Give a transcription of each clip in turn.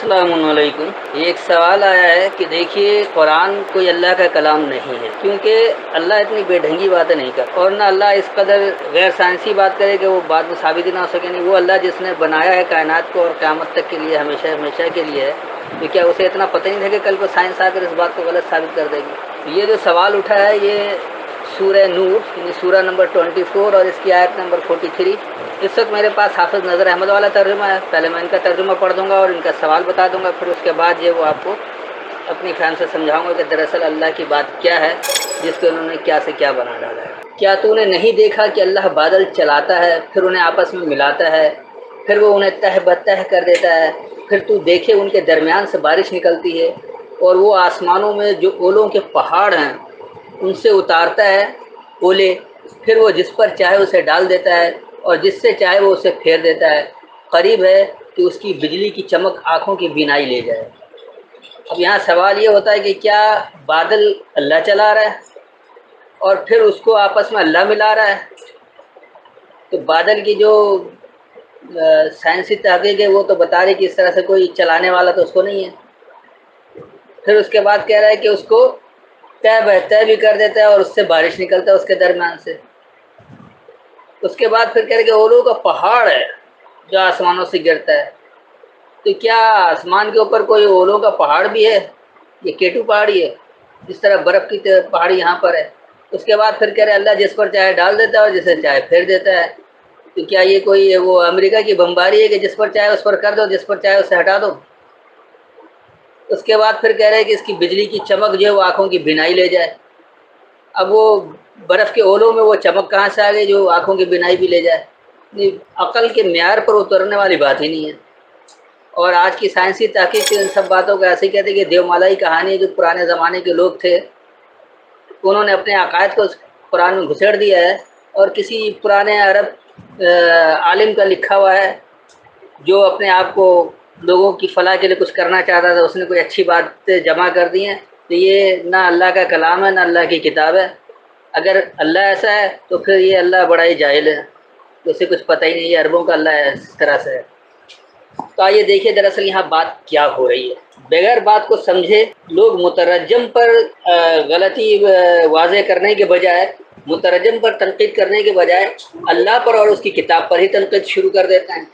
السلام علیکم۔ ایک سوال آیا ہے کہ دیکھیے قرآن کوئی اللہ کا کلام نہیں ہے، کیونکہ اللہ اتنی بے ڈھنگی باتیں نہیں کرتا، اور نہ اللہ اس قدر غیر سائنسی بات کرے کہ وہ بات میں ثابت ہی نہ ہو سکے۔ نہیں، وہ اللہ جس نے بنایا ہے کائنات کو اور قیامت تک کے لیے ہمیشہ ہمیشہ کے لیے ہے، تو کیا اسے اتنا پتہ نہیں تھا کہ کل کو سائنس آ کر اس بات کو غلط ثابت کر دے گی؟ یہ جو سوال اٹھا ہے یہ سورہ نور یعنی سورہ نمبر 24 اور اس کی آیت نمبر 43۔ اس وقت میرے پاس حافظ نظر احمد والا ترجمہ ہے، پہلے میں ان کا ترجمہ پڑھ دوں گا اور ان کا سوال بتا دوں گا، پھر اس کے بعد یہ وہ آپ کو اپنی فہم سے سمجھاؤں گا کہ دراصل اللہ کی بات کیا ہے جس کو انہوں نے کیا سے کیا بنا ڈالا ہے۔ کیا تو نے نہیں دیکھا کہ اللہ بادل چلاتا ہے، پھر انہیں آپس میں ملاتا ہے، پھر وہ انہیں تہ بتہ کر دیتا ہے، پھر تو دیکھے ان کے درمیان سے بارش نکلتی ہے، اور وہ آسمانوں میں جو اولوں کے پہاڑ ہیں ان سے اتارتا ہے اولے، پھر وہ جس پر چاہے اسے ڈال دیتا ہے اور جس سے چاہے وہ اسے پھیر دیتا ہے، قریب ہے کہ اس کی بجلی کی چمک آنکھوں کی بینائی لے جائے۔ اب یہاں سوال یہ ہوتا ہے کہ کیا بادل اللہ چلا رہا ہے اور پھر اس کو آپس میں اللہ ملا رہا ہے؟ تو بادل کی جو سائنسی تحقیق ہے وہ تو بتا رہی کہ اس طرح سے کوئی چلانے والا تو اس کو نہیں ہے۔ پھر اس کے بعد کہہ رہا ہے کہ اس کو طے بھی کر دیتا ہے اور اس سے بارش نکلتا ہے اس کے درمیان سے۔ اس کے بعد پھر کہہ رہے کہ اولو کا پہاڑ ہے جو آسمانوں سے گرتا ہے، تو کیا آسمان کے اوپر کوئی اولوں کا پہاڑ بھی ہے؟ یہ کیٹو پہاڑی ہے جس طرح برف کی پہاڑی یہاں پر ہے۔ اس کے بعد پھر کہہ رہے اللہ جس پر چاہے ڈال دیتا ہے اور جسے چاہے پھیر دیتا ہے، تو کیا یہ کوئی وہ امریکہ کی بمباری ہے کہ جس پر چاہے اس پر کر دو، جس پر چاہے اسے ہٹا دو؟ اس کے بعد پھر کہہ رہے کہ اس کی بجلی کی چمک جو ہے وہ آنکھوں کی بینائی لے جائے۔ اب وہ برف کے اولوں میں وہ چمک کہاں سے آ گئی جو آنکھوں کی بینائی بھی لے جائے؟ عقل کے معیار پر اترنے والی بات ہی نہیں ہے۔ اور آج کی سائنسی تحقیق ان سب باتوں کو ایسے ہی کہتے ہیں کہ دیومالائی کہانی جو پرانے زمانے کے لوگ تھے انہوں نے اپنے عقائد کو قرآن میں گھسیڑ دیا ہے، اور کسی پرانے عرب عالم کا لکھا ہوا ہے جو اپنے آپ کو لوگوں کی فلاح کے لیے کچھ کرنا چاہتا تھا، اس نے کوئی اچھی بات جمع کر دی ہیں، تو یہ نہ اللہ کا کلام ہے نہ اللہ کی کتاب ہے۔ اگر اللہ ایسا ہے تو پھر یہ اللہ بڑا ہی جاہل ہے، اسے کچھ پتہ ہی نہیں، یہ عربوں کا اللہ ہے اس طرح سے ہے۔ تو آئیے دیکھیے دراصل یہاں بات کیا ہو رہی ہے۔ بغیر بات کو سمجھے لوگ مترجم پر غلطی واضح کرنے کے بجائے، مترجم پر تنقید کرنے کے بجائے اللہ پر اور اس کی کتاب پر ہی تنقید شروع کر دیتے ہیں۔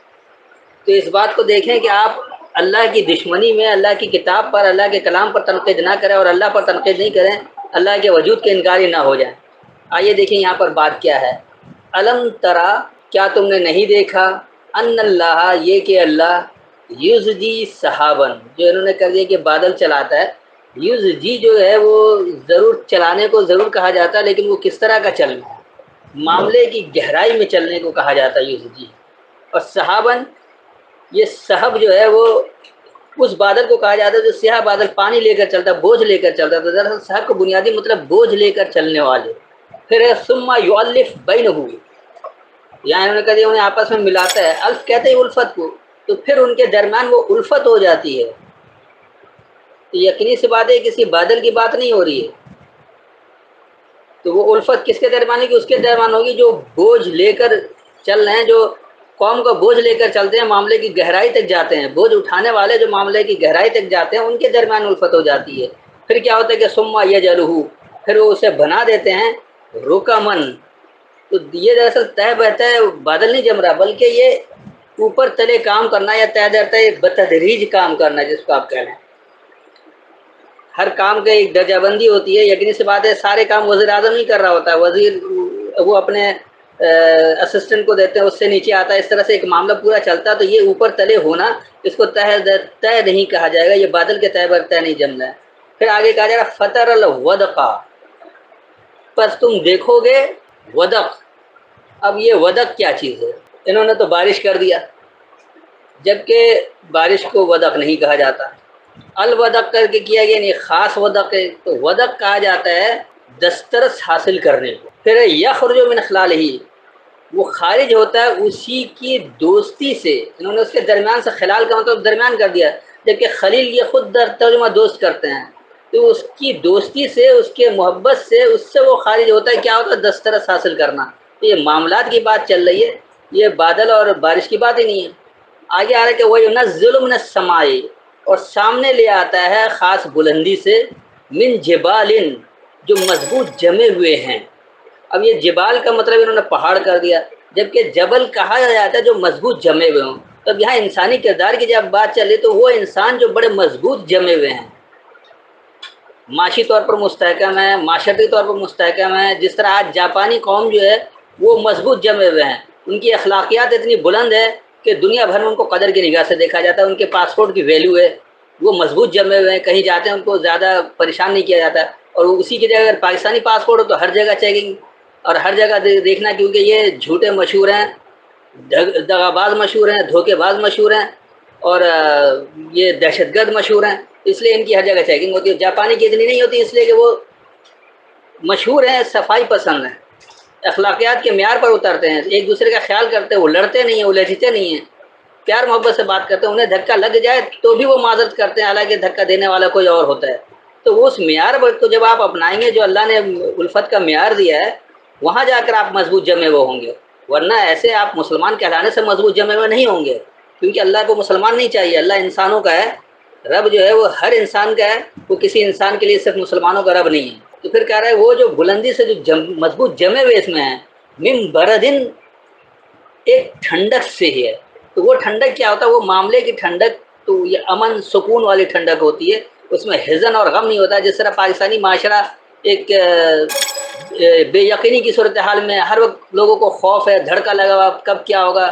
تو اس بات کو دیکھیں کہ آپ اللہ کی دشمنی میں اللہ کی کتاب پر، اللہ کے کلام پر تنقید نہ کریں اور اللہ پر تنقید نہیں کریں، اللہ کے وجود کے انکاری نہ ہو جائیں۔ آئیے دیکھیں یہاں پر بات کیا ہے۔ الم ترا، کیا تم نے نہیں دیکھا، ان اللہ، یہ کہ اللہ، یزجی سحابن، جو انہوں نے کر دیا کہ بادل چلاتا ہے۔ یزجی جو ہے وہ ضرور چلانے کو ضرور کہا جاتا ہے، لیکن وہ کس طرح کا چلنا ہے؟ معاملے کی گہرائی میں چلنے کو کہا جاتا ہے یزجی۔ اور سحابن، یہ سحب جو ہے وہ اس بادل کو کہا جاتا ہے جو سیاہ بادل پانی لے کر چلتا ہے، بوجھ لے کر چلتا ہے۔ تو دراصل سحب کو بنیادی مطلب بوجھ لے کر چلنے والے۔ پھر ہے ثم یؤلف بینہ، یہاں انہوں نے کہا انہیں آپس میں ملاتا ہے، الف کہتے ہیں الفت کو، تو پھر ان کے درمیان وہ الفت ہو جاتی ہے۔ تو یقینی سی بات ہے کسی بادل کی بات نہیں ہو رہی ہے، تو وہ الفت کس کے درمیان ہوگی؟ اس کے درمیان ہوگی جو بوجھ لے کر چل رہے ہیں، جو قوم کا بوجھ لے کر چلتے ہیں، معاملے کی گہرائی تک جاتے ہیں، بوجھ اٹھانے والے جو معاملے کی گہرائی تک جاتے ہیں ان کے درمیان الفت ہو جاتی ہے۔ پھر کیا ہوتا ہے کہ ثم یجعلہ، پھر وہ اسے بنا دیتے ہیں رکمن۔ تو یہ دراصل طے بہتا ہے بادل نہیں جم رہا، بلکہ یہ اوپر تلے کام کرنا یا طے درتا ہے بتدریج کام کرنا، جس کو آپ کہہ رہے ہیں۔ ہر کام کے ایک درجہ بندی ہوتی ہے۔ یقینی سی بات ہے سارے کام وزیر اعظم نہیں کر رہا ہوتا ہے، وزیر وہ اپنے اسسٹنٹ کو دیتے ہیں، اس سے نیچے آتا ہے، اس طرح سے ایک معاملہ پورا چلتا ہے۔ تو یہ اوپر تلے ہونا، اس کو طے نہیں کہا جائے گا، یہ بادل کے طے پر طے نہیں جم رہا ہے۔ پھر آگے کہا جائے گا فطر الودقا، پس تم دیکھو گے ودق۔ اب یہ ودق کیا چیز ہے؟ انہوں نے تو بارش کر دیا، جبکہ بارش کو ودق نہیں کہا جاتا، الودق کر کے کیا گیا، یعنی خاص ودق ہے۔ تو ودق کہا جاتا ہے دسترس حاصل کرنے کو۔ پھر یخرج من خلالہ، وہ خارج ہوتا ہے اسی کی دوستی سے، انہوں نے اس کے درمیان سے، خلال کا مطلب درمیان کر دیا، جبکہ خلیل یہ خود ترجمہ دوست کرتے ہیں، تو اس کی دوستی سے، اس کے محبت سے، اس سے وہ خارج ہوتا ہے۔ کیا ہوتا ہے؟ دسترس حاصل کرنا۔ تو یہ معاملات کی بات چل رہی ہے، یہ بادل اور بارش کی بات ہی نہیں ہے۔ آگے آ رہا ہے کہ وَيُنَزِّلُ مِنَ السَّمَاءِ، اور سامنے لے آتا ہے خاص بلندی سے، من جبال، جو مضبوط جمے ہوئے ہیں۔ اب یہ جبال کا مطلب انہوں نے پہاڑ کر دیا، جبکہ جبل کہا جاتا ہے جو مضبوط جمے ہوئے ہوں۔ تب یہاں انسانی کردار کی جب بات چلے تو وہ انسان جو بڑے مضبوط جمے ہوئے ہیں، معاشی طور پر مستحکم ہے، معاشرتی طور پر مستحکم ہے۔ جس طرح آج جاپانی قوم جو ہے وہ مضبوط جمے ہوئے ہیں، ان کی اخلاقیات اتنی بلند ہے کہ دنیا بھر میں ان کو قدر کی نگاہ سے دیکھا جاتا ہے، ان کے پاسپورٹ کی ویلیو ہے، وہ مضبوط جمے ہوئے ہیں، کہیں جاتے ہیں ان کو زیادہ پریشان نہیں کیا جاتا۔ اور اسی کی جگہ اگر پاکستانی پاسپورٹ ہو تو ہر جگہ چیکنگ اور ہر جگہ دیکھنا، کیونکہ یہ جھوٹے مشہور ہیں، دغا باز مشہور ہیں، دھوکے باز مشہور ہیں، اور یہ دہشت گرد مشہور ہیں، اس لیے ان کی ہر جگہ چیکنگ ہوتی ہے۔ جاپانی کی اتنی نہیں ہوتی، اس لیے کہ وہ مشہور ہیں، صفائی پسند ہیں، اخلاقیات کے معیار پر اترتے ہیں، ایک دوسرے کا خیال کرتے ہیں، وہ لڑتے نہیں ہیں، الجھتے نہیں ہیں، پیار محبت سے بات کرتے ہیں، انہیں دھکا لگ جائے تو بھی وہ معذرت کرتے ہیں، حالانکہ دھکا دینے والا کوئی اور ہوتا ہے۔ تو اس معیار کو جب آپ اپنائیں گے جو اللہ نے الفت کا معیار دیا ہے، وہاں جا کر آپ مضبوط جمے ہوئے ہوں گے، ورنہ ایسے آپ مسلمان کہلانے سے مضبوط جمے ہوئے نہیں ہوں گے، کیونکہ اللہ کو مسلمان نہیں چاہیے، اللہ انسانوں کا ہے، رب جو ہے وہ ہر انسان کا ہے، وہ کسی انسان کے لیے صرف مسلمانوں کا رب نہیں ہے۔ تو پھر کہہ رہا ہے وہ جو بلندی سے جو مضبوط جمے ہوئے اس میں ہیں، من بردن، ایک ٹھنڈک سے ہی ہے۔ تو وہ ٹھنڈک کیا ہوتا ہے؟ وہ معاملے کی ٹھنڈک، تو یہ امن سکون والی ٹھنڈک ہوتی ہے، اس میں حزن اور غم نہیں ہوتا۔ جس طرح پاکستانی معاشرہ ایک بے یقینی کی صورتحال میں ہر وقت لوگوں کو خوف ہے، دھڑکا لگا ہوا کب کیا ہوگا،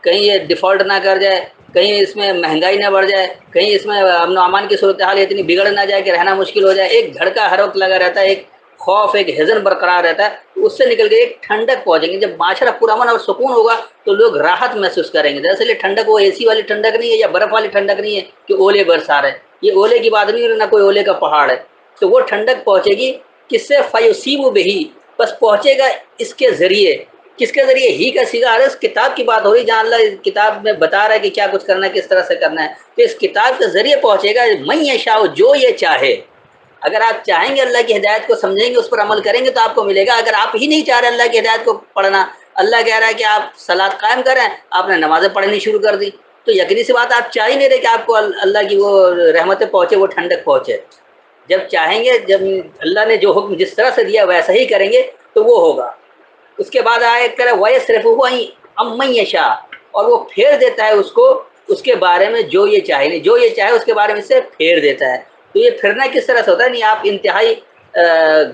کہیں یہ ڈیفالٹ نہ کر جائے، کہیں اس میں مہنگائی نہ بڑھ جائے، کہیں اس میں امن و امان کی صورتحال اتنی بگڑ نہ جائے کہ رہنا مشکل ہو جائے، ایک دھڑکا ہر وقت لگا رہتا ہے، ایک خوف، ایک حزن برقرار رہتا ہے۔ اس سے نکل کے ایک ٹھنڈک پہنچیں گے، جب معاشرہ پرامن اور سکون ہوگا تو لوگ راحت محسوس کریں گے۔ دراصل یہ ٹھنڈک وہ اے سی والی ٹھنڈک نہیں ہے یا برف والی ٹھنڈک نہیں ہے کہ اولے برسا رہے، یہ اولے کی بات نہیں ہے، نہ کوئی اولے کا پہاڑ ہے۔ تو وہ ٹھنڈک پہنچے گی کس سے؟ فیصیب بہی، بس پہنچے گا اس کے ذریعے۔ کس کے ذریعے؟ ہی کا صیغہ آ رہا ہے، اس کتاب کی بات ہو رہی ہے، جہاں اللہ کتاب میں بتا رہا ہے کہ کیا کچھ کرنا ہے، کس طرح سے کرنا ہے، تو اس کتاب کے ذریعے پہنچے گا من یشاء، جو یہ چاہے۔ اگر آپ چاہیں گے اللہ کی ہدایت کو سمجھیں گے، اس پر عمل کریں گے تو آپ کو ملے گا۔ اگر آپ ہی نہیں چاہ رہے اللہ کی ہدایت کو پڑھنا، اللہ کہہ رہا ہے کہ آپ صلاۃ قائم کریں، آپ نے نمازیں پڑھنی شروع کر دی، تو یقینی سی بات آپ چاہ ہی نہیں رہے کہ آپ کو اللہ کی وہ رحمتیں پہنچے، وہ ٹھنڈک پہنچے۔ جب چاہیں گے، جب اللہ نے جو حکم جس طرح سے دیا ویسا ہی کریں گے تو وہ ہوگا۔ اس کے بعد آئے کرے وَيَصْرِفُهُ عَن مَّن يَشَاءُ، اور وہ پھیر دیتا ہے اس کو اس کے بارے میں جو یہ چاہے، نہیں جو یہ چاہے اس کے بارے میں سے پھیر دیتا ہے۔ تو یہ پھرنا کس طرح سے ہوتا ہے؟ نہیں، آپ انتہائی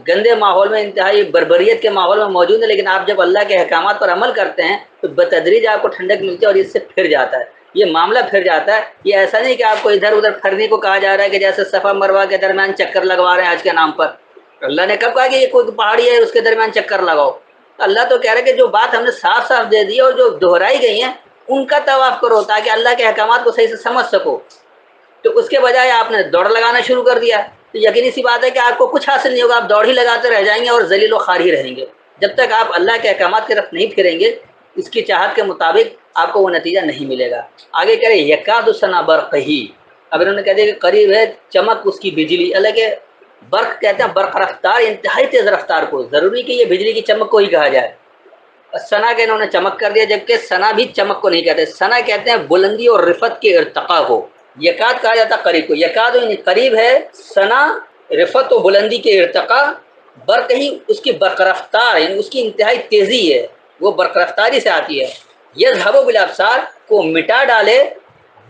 گندے ماحول میں، انتہائی بربریت کے ماحول میں موجود ہیں، لیکن آپ جب اللہ کے احکامات پر عمل کرتے ہیں تو بتدریج آپ کو ٹھنڈک ملتی ہے اور اس سے پھر جاتا ہے، یہ معاملہ پھر جاتا ہے۔ یہ ایسا نہیں کہ آپ کو ادھر ادھر پھرنے کو کہا جا رہا ہے کہ جیسے صفا مروہ کے درمیان چکر لگوا رہے ہیں حج کے نام پر۔ اللہ نے کب کہا کہ یہ کوئی پہاڑی ہے اس کے درمیان چکر لگاؤ؟ اللہ تو کہہ رہا ہے کہ جو بات ہم نے صاف صاف دے دی اور جو دہرائی گئی ہیں ان کا طواف کرو، تاکہ اللہ کے احکامات کو صحیح سے سمجھ سکو۔ تو اس کے بجائے آپ نے دوڑ لگانا شروع کر دیا، تو یقینی سی بات ہے کہ آپ کو کچھ حاصل نہیں ہوگا، آپ دوڑ ہی لگاتے رہ جائیں گے اور ذلیل و خوار ہی رہیں گے، جب تک آپ اللہ کے احکامات کی طرف نہیں پھریں گے، اس کی چاہت کے مطابق آپ کو وہ نتیجہ نہیں ملے گا۔ آگے کہہ رہے یکاد سنا برقہی، اب انہوں نے کہہ دیا کہ قریب ہے چمک اس کی بجلی، اللہ کے برق کہتے ہیں برق رفتار، انتہائی تیز رفتار کو، ضروری کہ یہ بجلی کی چمک کو ہی کہا جائے۔ سنا کے انہوں نے چمک کر دیا، جبکہ سنا بھی چمک کو نہیں کہتے، سنا کہتے ہیں بلندی اور رفت کے ارتقاء کو۔ یکاد کہا جاتا قریب کو، یکاد یعنی قریب ہے، سنا رفت و بلندی کے ارتقاء، برق ہی اس کی برق رفتار یعنی اس کی انتہائی تیزی ہے، وہ برق رفتاری سے آتی ہے۔ یذھب بالابصار، کو مٹا ڈالے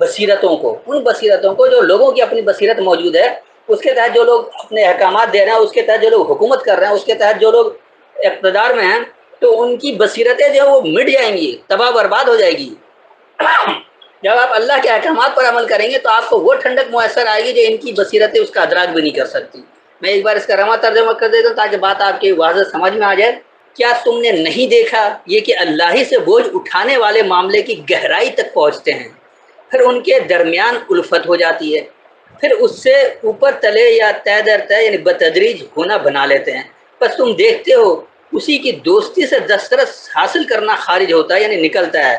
بصیرتوں کو، ان بصیرتوں کو جو لوگوں کی اپنی بصیرت موجود ہے، اس کے تحت جو لوگ اپنے احکامات دے رہے ہیں، اس کے تحت جو لوگ حکومت کر رہے ہیں، اس کے تحت جو لوگ اقتدار میں ہیں، تو ان کی بصیرتیں جو وہ مٹ جائیں گی، تباہ برباد ہو جائے گی۔ جب آپ اللہ کے احکامات پر عمل کریں گے تو آپ کو وہ ٹھنڈک میسر آئے گی جو ان کی بصیرتیں اس کا ادراک بھی نہیں کر سکتی۔ میں ایک بار اس کا رواں ترجمہ کر دیتا ہوں تاکہ بات آپ کی واضح سمجھ میں آ جائے۔ کیا تم نے نہیں دیکھا یہ کہ اللہ ہی سے بوجھ اٹھانے والے معاملے کی گہرائی تک پہنچتے ہیں، پھر ان کے درمیان الفت ہو جاتی ہے، پھر اس سے اوپر تلے یا طے در طے یعنی بتدریج ہونا بنا لیتے ہیں، بس تم دیکھتے ہو اسی کی دوستی سے دسترس حاصل کرنا خارج ہوتا ہے یعنی نکلتا ہے،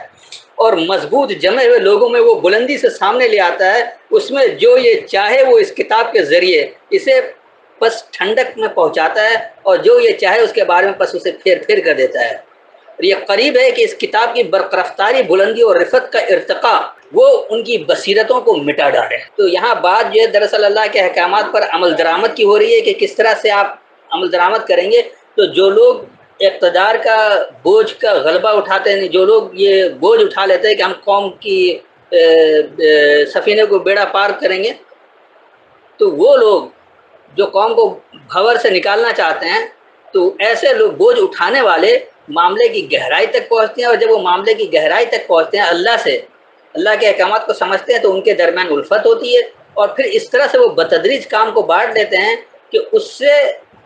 اور مضبوط جمے ہوئے لوگوں میں وہ بلندی سے سامنے لے آتا ہے، اس میں جو یہ چاہے وہ اس کتاب کے ذریعے اسے بس ٹھنڈک میں پہنچاتا ہے، اور جو یہ چاہے اس کے بارے میں بس اسے پھیر کر دیتا ہے۔ اور یہ قریب ہے کہ اس کتاب کی برقرفتاری، بلندی اور رفت کا ارتقاء وہ ان کی بصیرتوں کو مٹا ڈالے۔ تو یہاں بات جو ہے دراصل اللہ کے احکامات پر عمل درآمد کی ہو رہی ہے کہ کس طرح سے آپ عمل درآمد کریں گے۔ تو جو لوگ اقتدار کا بوجھ کا غلبہ اٹھاتے ہیں، جو لوگ یہ بوجھ اٹھا لیتے ہیں کہ ہم قوم کی سفینے کو بیڑا پار کریں گے، تو وہ لوگ جو قوم کو بھور سے نکالنا چاہتے ہیں، تو ایسے لوگ بوجھ اٹھانے والے معاملے کی گہرائی تک پہنچتے ہیں، اور جب وہ معاملے کی گہرائی تک پہنچتے ہیں، اللہ کے احکامات کو سمجھتے ہیں، تو ان کے درمیان الفت ہوتی ہے، اور پھر اس طرح سے وہ بتدریج کام کو بانٹ لیتے ہیں کہ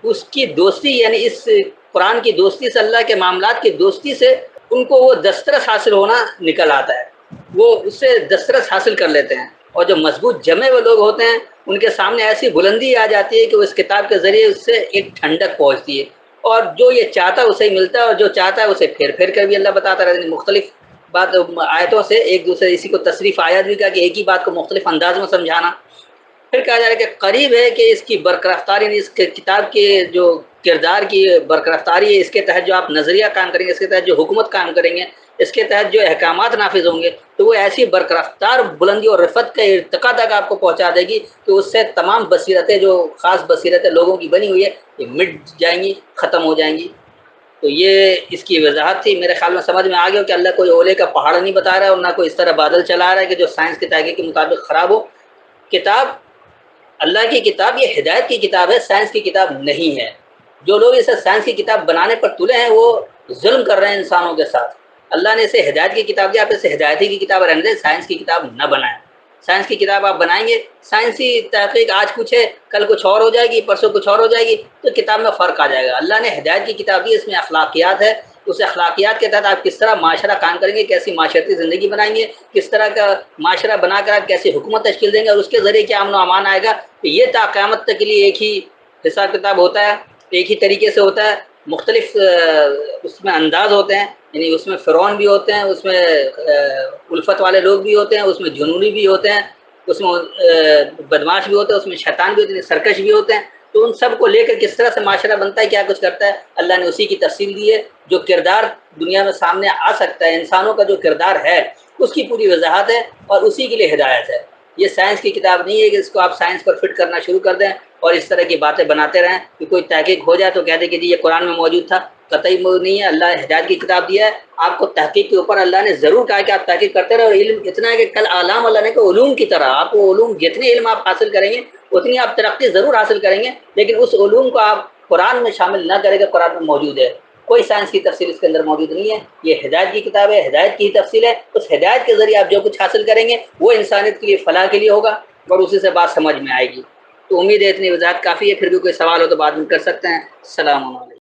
اس کی دوستی، یعنی اس قرآن کی دوستی سے، اللہ کے معاملات کی دوستی سے ان کو وہ دسترس حاصل ہونا نکل آتا ہے، وہ اس سے دسترس حاصل کر لیتے ہیں، اور جو مضبوط جمے ہوئے لوگ ہوتے ہیں ان کے سامنے ایسی بلندی آ جاتی ہے کہ وہ اس کتاب کے ذریعے اس سے ایک ٹھنڈک پہنچتی ہے، اور جو یہ چاہتا ہے اسے ملتا ہے، اور جو چاہتا ہے اسے پھیر پھیر کر بھی اللہ بتاتا رہتا ہے۔ مختلف بات آیتوں سے ایک دوسرے، اسی کو تصریف آیات بھی کہا کہ ایک ہی بات کو مختلف انداز میں سمجھانا۔ پھر کہا جا رہا ہے کہ قریب ہے کہ اس کی برقرفتاری، اس کے کتاب کے جو کردار کی برقرفتاری ہے، اس کے تحت جو آپ نظریہ قائم کریں گے، اس کے تحت جو حکومت قائم کریں گے، اس کے تحت جو احکامات نافذ ہوں گے، تو وہ ایسی برقرفتار بلندی اور رفت کے ارتقاء تک آپ کو پہنچا دے گی کہ اس سے تمام بصیرتیں، جو خاص بصیرتیں لوگوں کی بنی ہوئی ہے، یہ مٹ جائیں گی، ختم ہو جائیں گی۔ تو یہ اس کی وضاحت تھی، میرے خیال میں سمجھ میں آ گیا کہ اللہ کوئی اولے کا پہاڑ نہیں بتا رہا ہے، اور نہ کوئی اس طرح بادل چلا رہا ہے کہ جو سائنس کی تحقیق کے مطابق خراب ہو۔ کتاب، اللہ کی کتاب یہ ہدایت کی کتاب ہے، سائنس کی کتاب نہیں ہے۔ جو لوگ اسے سائنس کی کتاب بنانے پر تلے ہیں وہ ظلم کر رہے ہیں انسانوں کے ساتھ۔ اللہ نے اسے ہدایت کی کتاب دیا، آپ اسے ہدایتی کی کتاب رہنے دیں، سائنس کی کتاب نہ بنائیں۔ سائنس کی کتاب آپ بنائیں گے، سائنسی تحقیق آج کچھ ہے، کل کچھ اور ہو جائے گی، پرسوں کچھ اور ہو جائے گی، تو کتاب میں فرق آ جائے گا۔ اللہ نے ہدایت کی کتاب دی، اس میں اخلاقیات ہے، اس اخلاقیات کے تحت آپ کس طرح معاشرہ قائم کریں گے، کیسی معاشرتی زندگی بنائیں گے، کس طرح کا معاشرہ بنا کر آپ کیسی حکومت تشکیل دیں گے، اور اس کے ذریعے کیا امن و امان آئے گا، تو یہ تا قیامت تک کے لیے ایک ہی حساب کتاب ہوتا ہے، ایک ہی طریقے سے ہوتا ہے۔ مختلف اس میں انداز ہوتے ہیں، یعنی اس میں فرعون بھی ہوتے ہیں، اس میں الفت والے لوگ بھی ہوتے ہیں، اس میں جنونی بھی ہوتے ہیں، اس میں بدماش بھی ہوتے ہیں، اس میں شیطان بھی ہوتے ہیں، سرکش بھی ہوتے ہیں۔ تو ان سب کو لے کر کس طرح سے معاشرہ بنتا ہے، کیا کچھ کرتا ہے، اللہ نے اسی کی تفصیل دی ہے۔ جو کردار دنیا میں سامنے آ سکتا ہے، انسانوں کا جو کردار ہے، اس کی پوری وضاحت ہے، اور اسی کے لیے ہدایت ہے۔ یہ سائنس کی کتاب نہیں ہے کہ اس کو آپ سائنس پر فٹ کرنا شروع کر دیں اور اس طرح کی باتیں بناتے رہیں کہ کوئی تحقیق ہو جائے تو کہہ دیں کہ جی یہ قرآن میں موجود تھا۔ قطعی نہیں ہے، اللہ نے ہدایت کی کتاب دیا ہے، آپ کو تحقیق کے اوپر اللہ نے ضرور کہا کہ آپ تحقیق کرتے رہے، اور علم اتنا ہے کہ کل اعلام اللہ نے کہ علوم کی طرح آپ کو علوم، جتنے علم آپ حاصل کریں گے اتنی آپ ترقی ضرور حاصل کریں گے، لیکن اس علوم کو آپ قرآن میں شامل نہ کریں گے۔ قرآن میں موجود ہے، کوئی سائنس کی تفصیل اس کے اندر موجود نہیں ہے، یہ ہدایت کی کتاب ہے، ہدایت کی ہی تفصیل ہے۔ اس ہدایت کے ذریعے آپ جو کچھ حاصل کریں گے وہ انسانیت کے لیے فلاح کے لیے ہوگا، اور اسی سے بات سمجھ میں آئے گی۔ تو امید ہے اتنی وضاحت کافی ہے، پھر بھی کوئی سوال ہو تو بعد میں کر سکتے ہیں۔ السلام علیکم۔